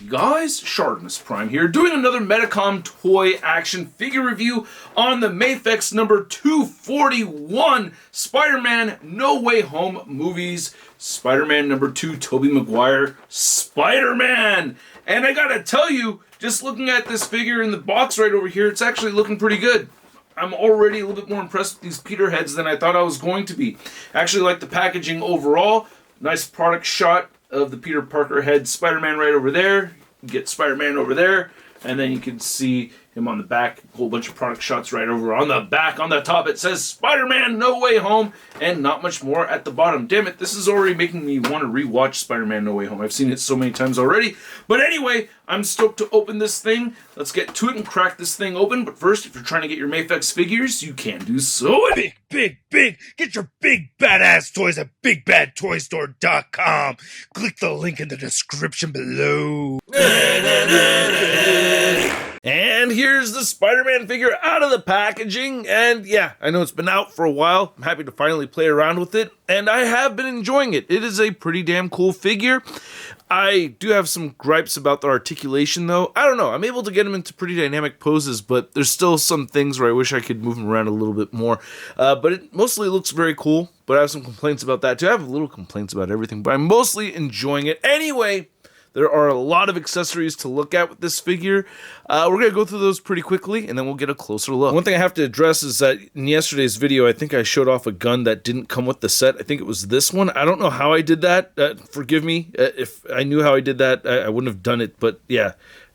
you guys, ShartimusPrime here, doing another MedicomToy action figure review on the MAFEX number 241 Spider-Man No Way Home movies. Spider-Man number 2, Tobey Maguire, Spider-Man! And I gotta tell you, just looking at this figure in the box right over here, it's actually looking pretty good. I'm already a little bit more impressed with these Peter heads than I thought I was going to be. I actually like the packaging overall. Nice product shot of the Peter Parker head, Spider-Man right over there. You get Spider-Man over there, and then you can see him on the back. A whole bunch of product shots right over on the back. On the top it says Spider-Man No Way Home, and not much more at the bottom. Damn it, this is already making me want to rewatch Spider-Man No Way Home. I've seen it so many times already. But anyway, I'm stoked to open this thing. Let's get to it and crack this thing open. But first, if you're trying to get your MAFEX figures, you can do so. Big! Get your big badass toys at BigBadToyStore.com. Click the link in the description below. And here's the Spider-Man figure out of the packaging. And yeah, I know it's been out for a while. I'm happy to finally play around with it. And I have been enjoying it. It is a pretty damn cool figure. I do have some gripes about the articulation though. I don't know. I'm able to get him into pretty dynamic poses, but there's still some things where I wish I could move him around a little bit more. But it mostly looks very cool. But I have some complaints about that too. I have little complaints about everything, but I'm mostly enjoying it. Anyway, there are a lot of accessories to look at with this figure. We're going to go through those pretty quickly, and then we'll get a closer look. One thing I have to address is that in yesterday's video, I think I showed off a gun that didn't come with the set. I think it was this one. I don't know how I did that. Forgive me. If I knew how I did that, I wouldn't have done it. But yeah,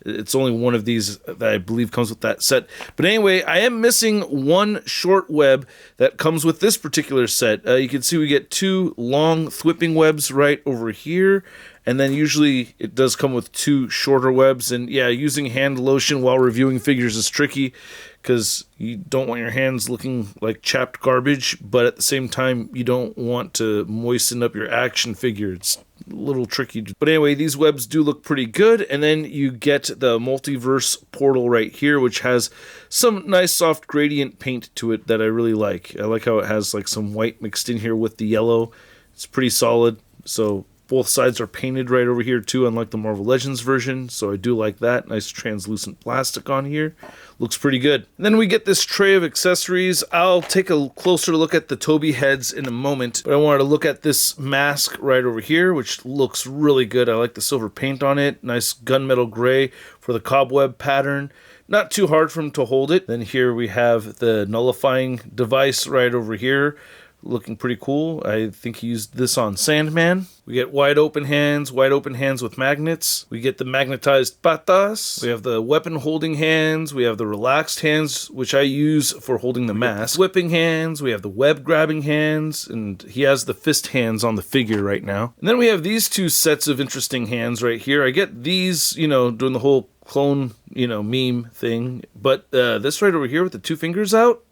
it's only one of these that I believe comes with that set. But anyway, I am missing one short web that comes with this particular set. You can see we get two long thwipping webs right over here. And then usually it does come with two shorter webs. And yeah, using hand lotion while reviewing figures is tricky because you don't want your hands looking like chapped garbage, but at the same time, you don't want to moisten up your action figure. It's a little tricky. But anyway, these webs do look pretty good. And then you get the multiverse portal right here, which has some nice soft gradient paint to it that I really like. I like how it has like some white mixed in here with the yellow. It's pretty solid. So both sides are painted right over here too, unlike the Marvel Legends version, so I do like that. Nice translucent plastic on here. Looks pretty good. And then we get this tray of accessories. I'll take a closer look at the Tobey heads in a moment, but I wanted to look at this mask right over here, which looks really good. I like the silver paint on it. Nice gunmetal gray for the cobweb pattern. Not too hard for him to hold it. Then here we have the nullifying device right over here. Looking pretty cool. I think he used this on Sandman. We get wide open hands with magnets. We get the magnetized patas. We have the weapon holding hands. We have the relaxed hands, which I use for holding the mask. Whipping hands. We have the web grabbing hands, and he has the fist hands on the figure right now. And then we have these two sets of interesting hands right here. I get these, doing the whole clone, meme thing. But this right over here with the two fingers out,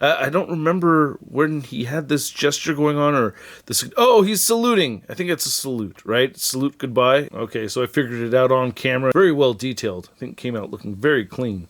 I don't remember when he had this gesture going on or this. Oh, he's saluting. I think it's a salute, right? Salute goodbye. Okay, so I figured it out on camera. Very well detailed. I think it came out looking very clean.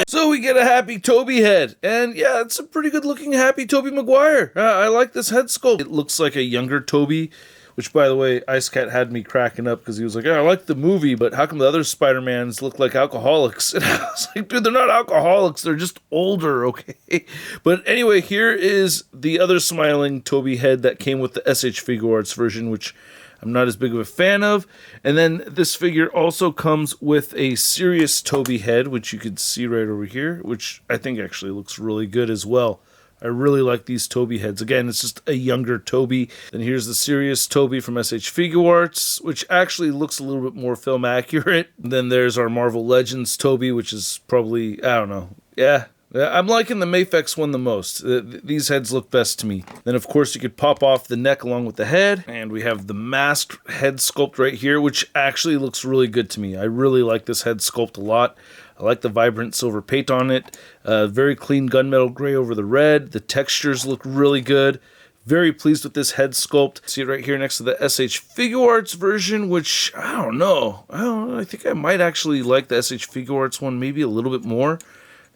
So we get a happy Tobey head. And yeah, it's a pretty good looking happy Tobey Maguire. I like this head sculpt. It looks like a younger Tobey. Which, by the way, Ice Cat had me cracking up because he was like, I like the movie, but how come the other Spider-Mans look like alcoholics? And I was like, dude, they're not alcoholics. They're just older, okay? But anyway, here is the other smiling Tobey head that came with the SH Figure Arts version, which I'm not as big of a fan of. And then this figure also comes with a serious Tobey head, which you can see right over here, which I think actually looks really good as well. I really like these Tobey heads. Again, it's just a younger Tobey. Then here's the serious Tobey from SH Figure Arts, which actually looks a little bit more film accurate. And then there's our Marvel Legends Tobey, which is probably, I don't know. Yeah, I'm liking the MAFEX one the most. These heads look best to me. Then, of course, you could pop off the neck along with the head. And we have the masked head sculpt right here, which actually looks really good to me. I really like this head sculpt a lot. I like the vibrant silver paint on it. Very clean gunmetal gray over the red. The textures look really good. Very pleased with this head sculpt. See it right here next to the SH Figure Arts version, which, I don't know. I think I might actually like the SH Figure Arts one maybe a little bit more. I'm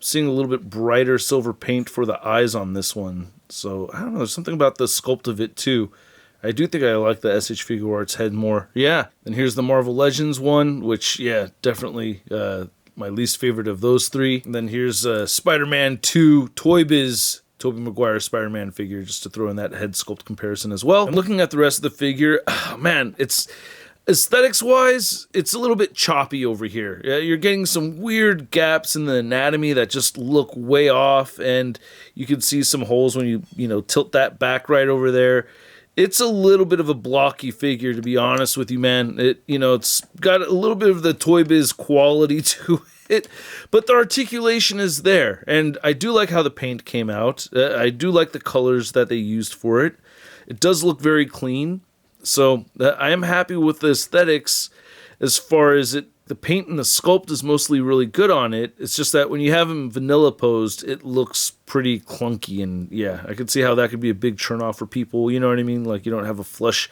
seeing a little bit brighter silver paint for the eyes on this one. So, I don't know. There's something about the sculpt of it, too. I do think I like the SH Figure Arts head more. Yeah. And here's the Marvel Legends one, which, yeah, definitely my least favorite of those three. And then here's Spider-Man 2 Toy Biz Tobey Maguire Spider-Man figure, just to throw in that head sculpt comparison as well. I'm looking at the rest of the figure. Oh, man, it's aesthetics-wise, it's a little bit choppy over here. You're getting some weird gaps in the anatomy that just look way off, and you can see some holes when you tilt that back right over there. It's a little bit of a blocky figure, to be honest with you, man. It's got a little bit of the Toy Biz quality to it, but the articulation is there, and I do like how the paint came out. I do like the colors that they used for it. It does look very clean, so I am happy with the aesthetics as far as it. The paint and the sculpt is mostly really good on it. It's just that when you have him vanilla posed, it looks pretty clunky, and yeah, I could see how that could be a big turn off for people, you know what I mean? Like, you don't have a flush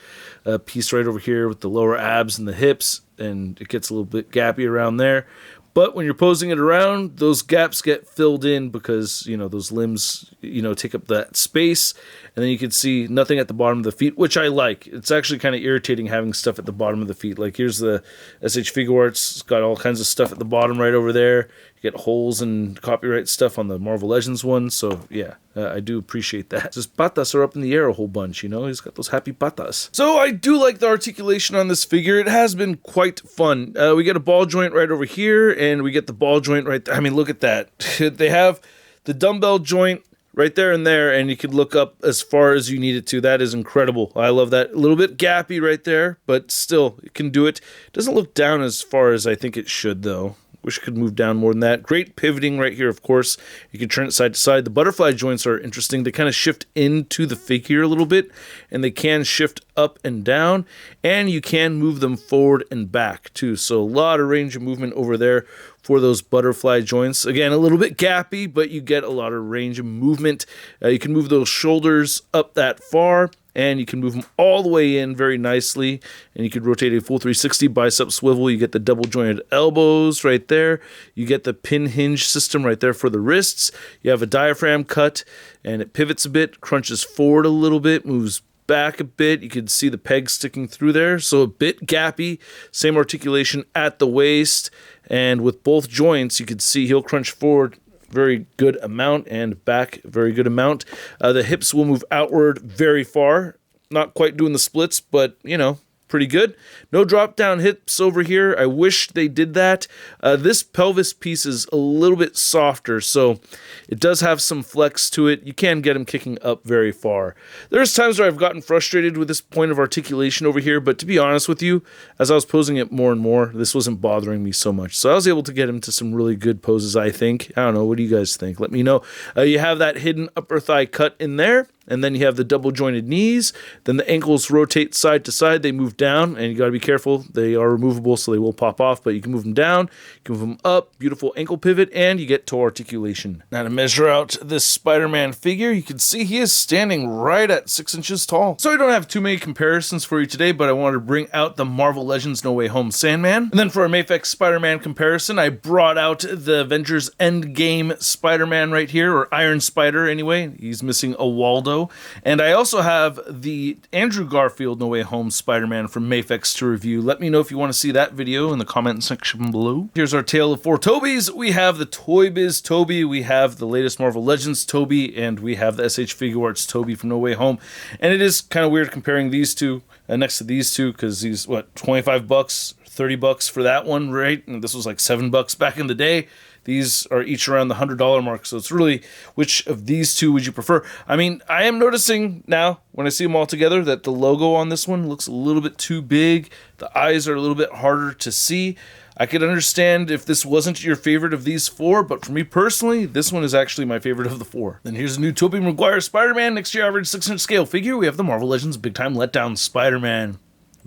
piece right over here with the lower abs and the hips, and it gets a little bit gappy around there. But when you're posing it around, those gaps get filled in because, those limbs, take up that space. And then you can see nothing at the bottom of the feet, which I like. It's actually kind of irritating having stuff at the bottom of the feet. Like, here's the SH Figure Arts. It's got all kinds of stuff at the bottom right over there. You get holes and copyright stuff on the Marvel Legends one. So, yeah, I do appreciate that. His patas are up in the air a whole bunch, He's got those happy patas. So, I do like the articulation on this figure. It has been quite fun. We get a ball joint right over here, and we get the ball joint right there. I mean, look at that. They have the dumbbell joint right there and there, and you could look up as far as you need it to. That is incredible. I love that. A little bit gappy right there, but still, it can do it. Doesn't look down as far as I think it should, though. Wish it could move down more than that. Great pivoting right here, of course. You can turn it side to side. The butterfly joints are interesting. They kind of shift into the figure a little bit, and they can shift up and down, and you can move them forward and back, too. So a lot of range of movement over there for those butterfly joints. Again, a little bit gappy, but you get a lot of range of movement. You can move those shoulders up that far, and you can move them all the way in very nicely, and you can rotate a full 360 bicep swivel. You get the double jointed elbows right there. You get the pin hinge system right there for the wrists. You have a diaphragm cut, and it pivots a bit, crunches forward a little bit, moves back a bit. You can see the pegs sticking through there, so a bit gappy. Same articulation at the waist, and with both joints, you can see he'll crunch forward very good amount, and back very good amount. The hips will move outward very far. Not quite doing the splits, but, pretty good. No drop down hips over here. I wish they did that. This pelvis piece is a little bit softer, so it does have some flex to it. You can get them kicking up very far. There's times where I've gotten frustrated with this point of articulation over here, but to be honest with you, as I was posing it more and more, this wasn't bothering me so much. So I was able to get him to some really good poses, I think. I don't know. What do you guys think? Let me know. You have that hidden upper thigh cut in there. And then you have the double jointed knees. Then the ankles rotate side to side. They move down, and you got to be careful. They are removable, so they will pop off, but you can move them down. You can move them up. Beautiful ankle pivot, and you get toe articulation. Now to measure out this Spider-Man figure, you can see he is standing right at 6 inches tall. So I don't have too many comparisons for you today, but I wanted to bring out the Marvel Legends No Way Home Sandman. And then for a MAFEX Spider-Man comparison, I brought out the Avengers Endgame Spider-Man right here, or Iron Spider anyway. He's missing a Waldo. And I also have the Andrew Garfield No Way Home Spider-Man from MAFEX to review. Let me know if you want to see that video in the comment section below. Here's our tale of 4 Tobeys. We have the Toy Biz Tobey, we have the latest Marvel Legends Tobey, and we have the SH Figure Arts Tobey from No Way Home. And it is kind of weird comparing these two next to these two, because these, what, 25 bucks, 30 bucks for that one, right? And this was like $7 back in the day. These are each around the $100 mark, so it's really which of these two would you prefer? I mean, I am noticing now, when I see them all together, that the logo on this one looks a little bit too big. The eyes are a little bit harder to see. I could understand if this wasn't your favorite of these 4, but for me personally, this one is actually my favorite of the 4. Then here's a new Tobey Maguire Spider-Man. Next to your average 6-inch scale figure, we have the Marvel Legends Big Time Letdown Spider-Man.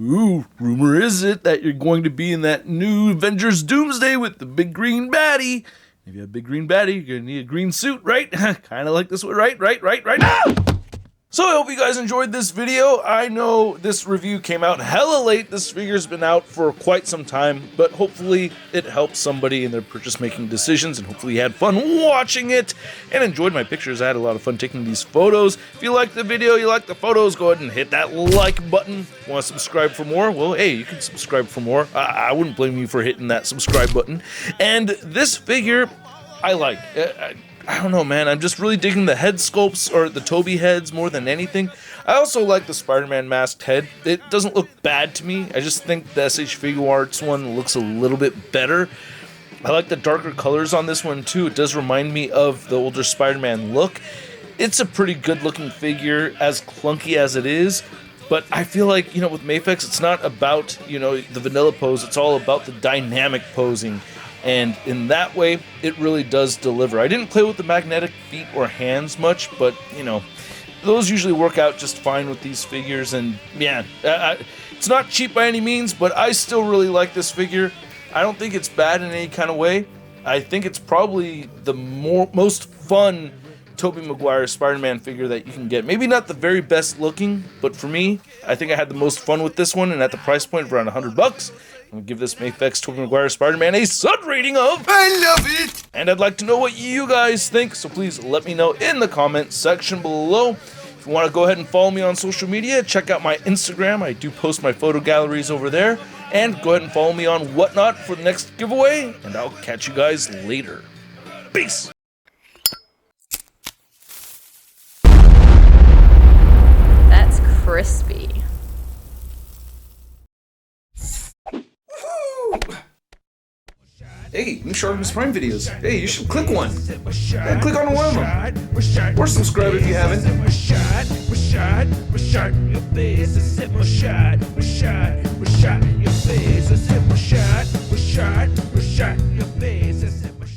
Ooh, rumor is it that you're going to be in that new Avengers Doomsday with the big green baddie. If you have a big green baddie, you're going to need a green suit, right? Kind of like this one, right? Ah! So I hope you guys enjoyed this video. I know this review came out hella late. This figure's been out for quite some time, but hopefully it helped somebody in their purchase making decisions, and hopefully you had fun watching it and enjoyed my pictures. I had a lot of fun taking these photos. If you liked the video, you liked the photos, go ahead and hit that like button. Want to subscribe for more? Well, hey, you can subscribe for more. I wouldn't blame you for hitting that subscribe button. And this figure, I like. I don't know, man. I'm just really digging the head sculpts, or the Tobey heads, more than anything. I also like the Spider-Man masked head. It doesn't look bad to me. I just think the SH Figuarts one looks a little bit better. I like the darker colors on this one, too. It does remind me of the older Spider-Man look. It's a pretty good-looking figure, as clunky as it is. But I feel like, with MAFEX, it's not about, the vanilla pose. It's all about the dynamic posing. And in that way, it really does deliver. I didn't play with the magnetic feet or hands much, but, those usually work out just fine with these figures. And, yeah, it's not cheap by any means, but I still really like this figure. I don't think it's bad in any kind of way. I think it's probably the most fun Tobey Maguire Spider-Man figure that you can get. Maybe not the very best looking, but for me, I think I had the most fun with this one, and at the price point of around $100, I'm gonna give this MAFEX Tobey Maguire Spider-Man a sud rating of I love it! And I'd like to know what you guys think, so please let me know in the comment section below. If you want to go ahead and follow me on social media, check out my Instagram. I do post my photo galleries over there. And go ahead and follow me on Whatnot for the next giveaway, and I'll catch you guys later. Peace! That's crispy. Hey, new ShartimusPrime videos. Hey, you should click one. Yeah, click on one of them. Or subscribe if you haven't. Your face.